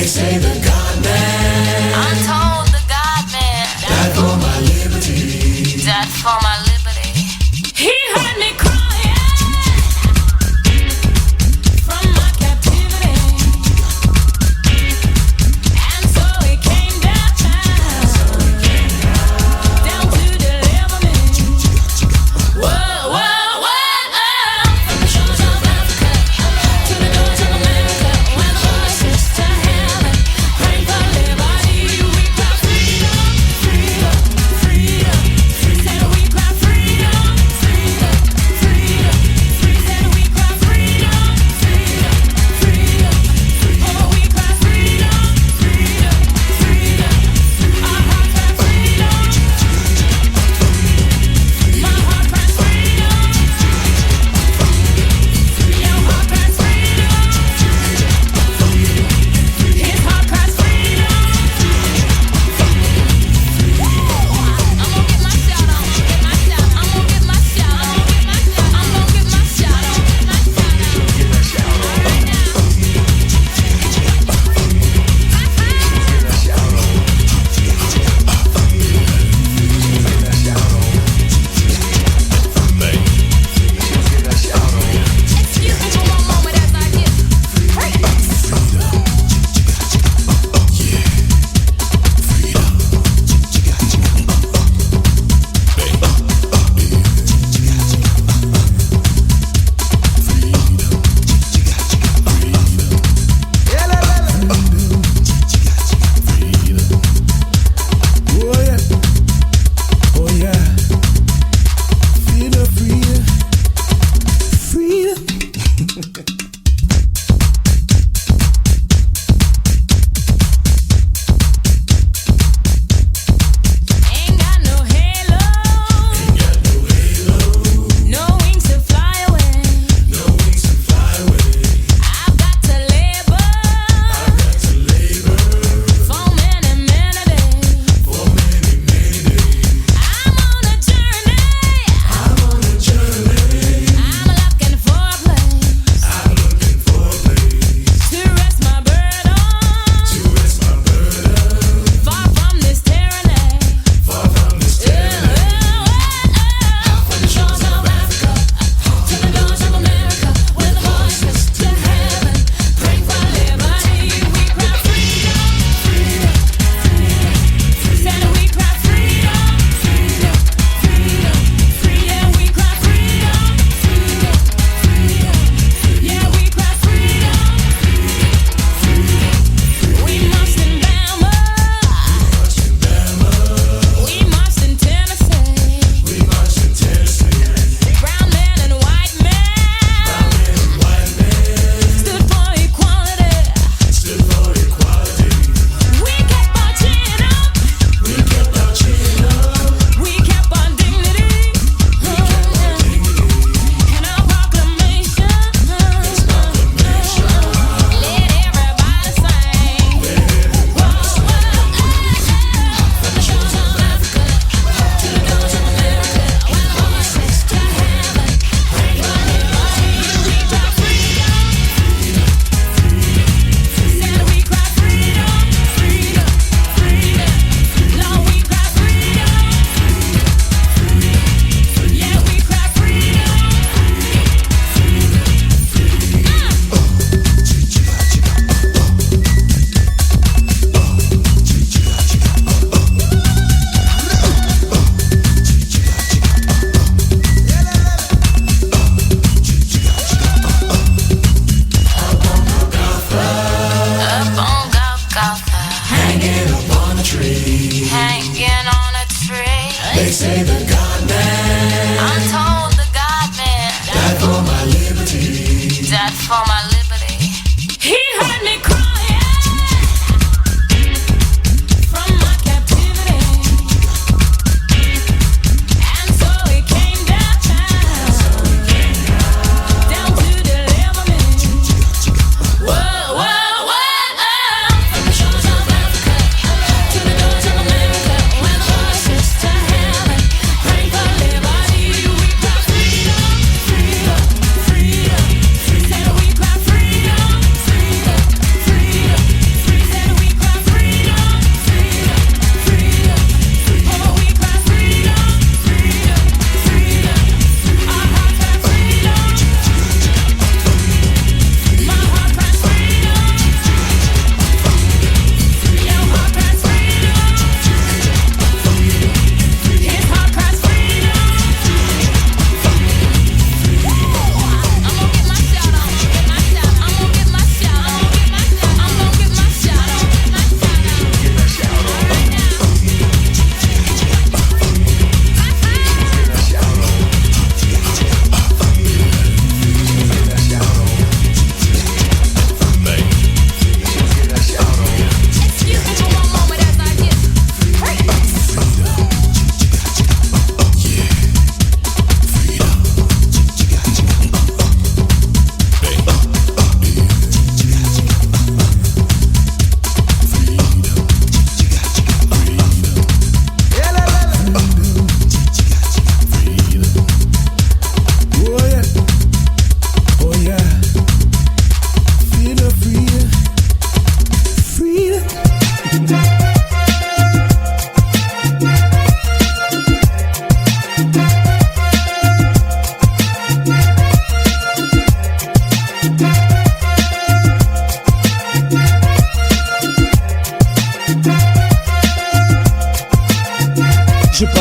say the God man. I'm told the God man Died for my liberty. died for my liberty. He heard me crying from my captivity, and so he came down to deliver me. Whoa, whoa, whoa, from the shores of Africa to the doors of America, where the voices to heaven.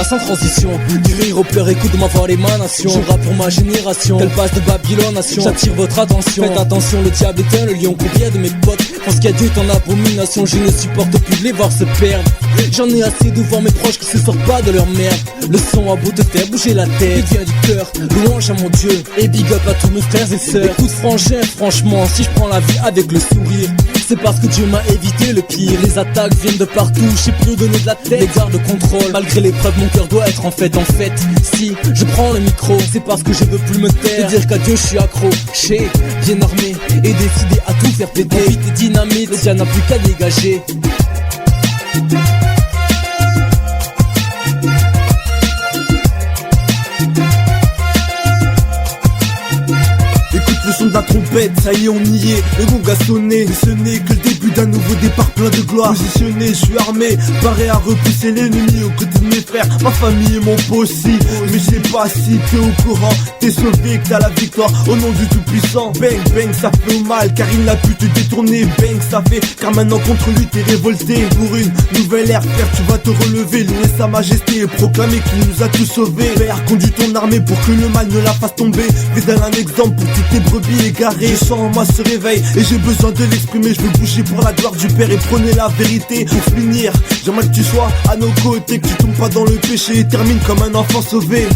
sans transition, du rire aux pleurs, écoute ma voix l'émanation. Je rappe pour ma génération, tel passe de Babylone nation. J'attire votre attention, faites attention, le diable est un, le lion. Combien de mes potes pensent qu'il y a Dieu est en abomination. Je ne supporte plus de les voir se perdre. J'en ai assez de voir mes proches qui se sortent pas de leur merde. Le son a beau te faire bouger la tête, il vient du cœur, louange à mon Dieu. Et big up à tous mes frères et sœurs. Écoute frangin, franchement, si je prends la vie avec le sourire, c'est parce que Dieu m'a évité le pire. Les attaques viennent de partout, je sais plus où donner de la tête. Les gardes de contrôle, malgré l'épreuve mon cœur doit être en fait. Si je prends le micro, c'est parce que je veux plus me taire. De dire qu'à Dieu je suis accro, j'ai bien armé et décidé à tout faire péter. Vite et dynamite, le diable n'a plus qu'à dégager. Le son de la trompette, ça y est on y est, le gong a sonné. Et ce n'est que le début d'un nouveau départ plein de gloire. Positionné, je suis armé, paré à repousser l'ennemi aux côtés de mes frères, ma famille et mon pot aussi. Mais je sais pas si t'es au courant, t'es sauvé que t'as la victoire au nom du tout-puissant. Bang bang ça fait mal car il n'a pu te détourner. Bang ça fait car maintenant contre lui t'es révolté. Pour une nouvelle ère frère tu vas te relever, louer sa majesté et proclamer qu'il nous a tous sauvés. Père conduis ton armée pour que le mal ne la fasse tomber. Fais un exemple pour toutes tes brebis égarées. Je sens en moi ce réveil et j'ai besoin de l'exprimer. Je veux bouger pour la gloire du Père et prôner la vérité. Pour finir, j'aimerais que tu sois à nos côtés, que tu tombes pas dans le péché et termine comme un enfant sauvé.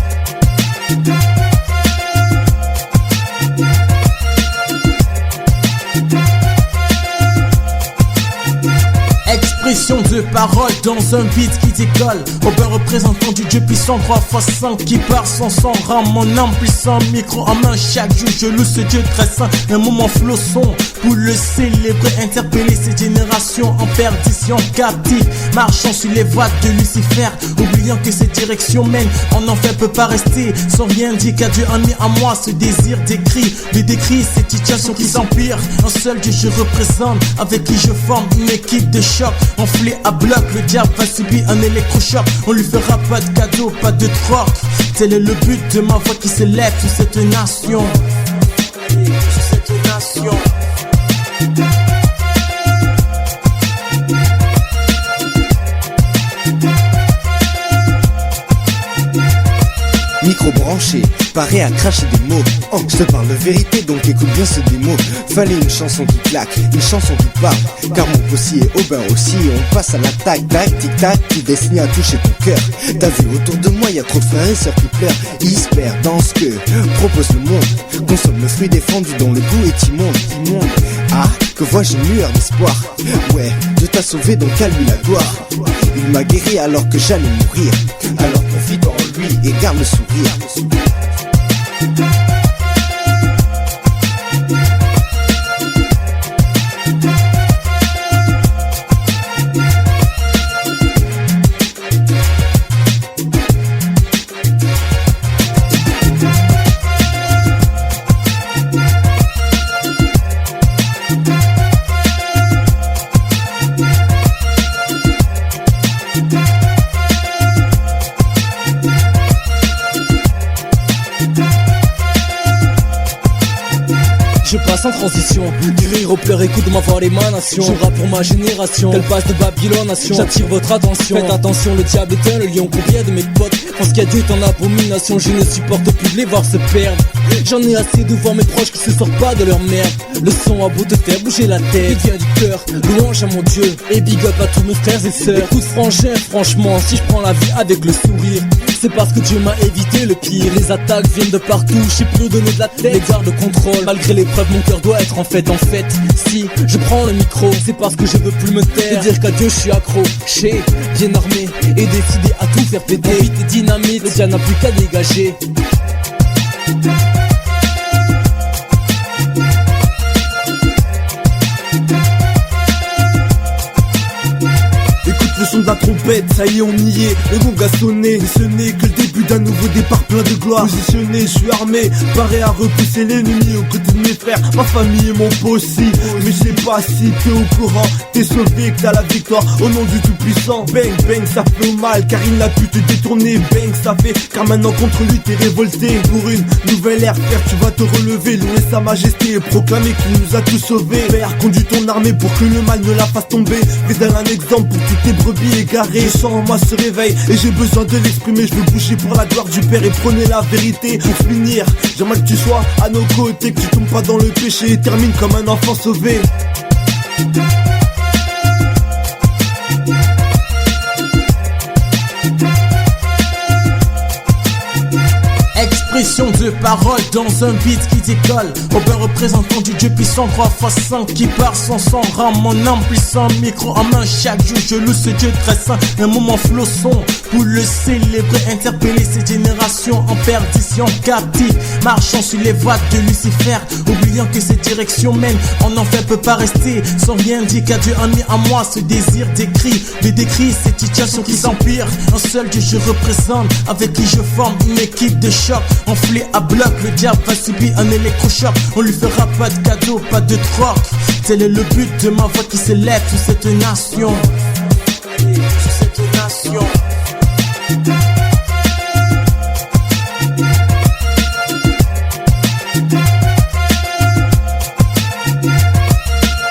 Expression de parole dans un beat qui décolle. Robin représentant du Dieu puissant, 3x5 qui part sans son rang. Mon âme puissant, micro en main, chaque jour je loue ce Dieu très saint. Un moment flosson pour le célébrer, interpeller cette génération en perdition, captif, marchant sur les voies de Lucifer, oubliant que cette direction mène en enfer, peut pas rester sans rien dire qu'à Dieu a mis en moi ce désir d'écrit, de décrire cette situation qui s'empire. Un seul Dieu je représente, avec qui je forme une équipe de choc. Enflé à bloc, le diable va subir un électrochoc. On lui fera pas de cadeau, pas de troc. Tel est le but de ma voix qui s'élève sur cette nation. Sur cette nation. Micro branché, paré à cracher des mots. Oh, je te parle de vérité, donc écoute bien ce démo. Fallait une chanson qui claque, une chanson qui parle. Car mon possi est au bain aussi. Et on passe à l'attaque, tac, tic tac, qui destiné à toucher ton cœur. T'as vu autour de moi, y'a trop de frères et sœurs qui pleurent. Ils se perdent dans ce que propose le monde. Consomme le fruit défendu dont le goût est immonde. Ah, que vois-je une lueur d'espoir. Ouais, Dieu t'a sauvé, donc à lui la gloire. Il m'a guéri alors que j'allais mourir. Alors confie en lui et garde le sourire. Je passe en transition, du rire aux pleurs, écoute ma voix l'émanation. Je rappe pour ma génération, tel passe de Babylone nation. J'attire votre attention, faites attention, le diable est un, le lion. Combien de mes potes pensent qu'il y a Dieu est en abomination. Je ne supporte plus de les voir se perdre. J'en ai assez de voir mes proches qui se sortent pas de leur merde. Le son a beau te faire bouger la tête, il vient du cœur, louange à mon Dieu. Et big up à tous mes frères et sœurs. Écoute frangin, franchement, si je prends la vie avec le sourire, c'est parce que Dieu m'a évité le pire. Les attaques viennent de partout, je sais plus où donner de la tête. Les gardes de contrôle, malgré l'épreuve mon cœur doit être en fait. Si je prends le micro, c'est parce que je veux plus me taire. De dire qu'à Dieu je suis accro, j'ai bien armé et décidé à tout faire péter. Vite et dynamite, le diable n'a plus qu'à dégager. Le son de la trompette, ça y est on y est, le gong a sonné. Et ce n'est que le début d'un nouveau départ plein de gloire. Positionné, je suis armé, paré à repousser l'ennemi aux côtés de mes frères, ma famille et mon pot aussi. Mais je sais pas si t'es au courant, t'es sauvé que t'as la victoire au nom du tout-puissant. Bang bang ça fait mal car il n'a pu te détourner. Bang ça fait car maintenant contre lui t'es révolté. Pour une nouvelle ère frère tu vas te relever, louer sa majesté et proclamer qu'il nous a tous sauvés. Père conduis ton armée pour que le mal ne la fasse tomber. Fais d'elle un exemple pour toutes tes brebis égarées. égaré. Je sens en moi ce réveil et j'ai besoin de l'exprimer. Je veux bouger pour la gloire du Père et prôner la vérité. Pour finir, j'aimerais que tu sois à nos côtés, que tu tombes pas dans le péché et termine comme un enfant sauvé. Expression de parole dans un beat qui décolle. Aubin représentant du Dieu puissant 3x5 qui part sans son rang. Mon âme puissant, micro en main. Chaque jour je loue ce Dieu très saint. Un moment flosson pour le célébrer, interpeller cette génération en perdition, captive, marchant sur les voies de Lucifer, oubliant que cette direction mène en enfer, peut pas rester sans rien dire qu'à Dieu a mis en moi ce désir d'écrit, de décrire cette situation qui s'empire. Un seul Dieu je représente, avec qui je forme une équipe de choc, enflé à bloc. Le diable va subir un électrochoc, on lui fera pas de cadeau, pas de troc. Tel est le but de ma voix qui s'élève sur cette nation, sur cette nation.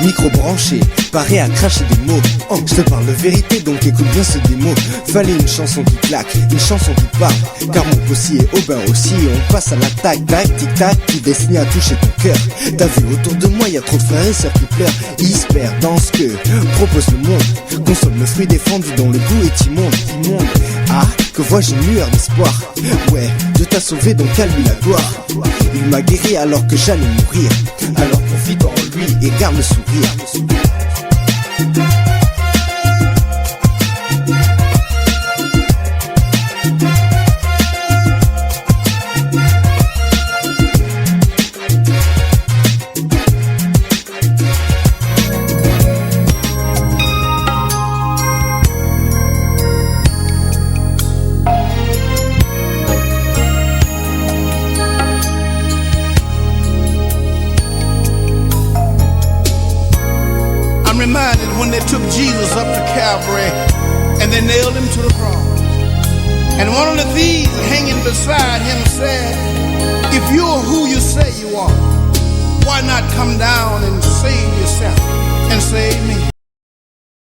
Micro branché, paré à cracher des mots. Je te parle de vérité, donc écoute bien ce démo. Fallait une chanson qui claque, une chanson qui parle. Car mon possi est Aubin aussi. On passe à l'attaque, tac, tic tac, qui destine à toucher ton cœur. T'as vu autour de moi, y a trop de frères et sœurs qui pleurent. Ils se perdent dans ce que propose le monde. Consomme le fruit défendu dont le goût est immonde. Ah, que vois-je une lueur d'espoir. Ouais, Dieu t'a sauvé, donc à lui la gloire. Il m'a guéri alors que j'allais mourir. Alors profite en lui et garde le sourire. Reminded when they took Jesus up to Calvary and they nailed him to the cross, and one of the thieves hanging beside him said, if you're who you say you are, why not come down and save yourself and save me?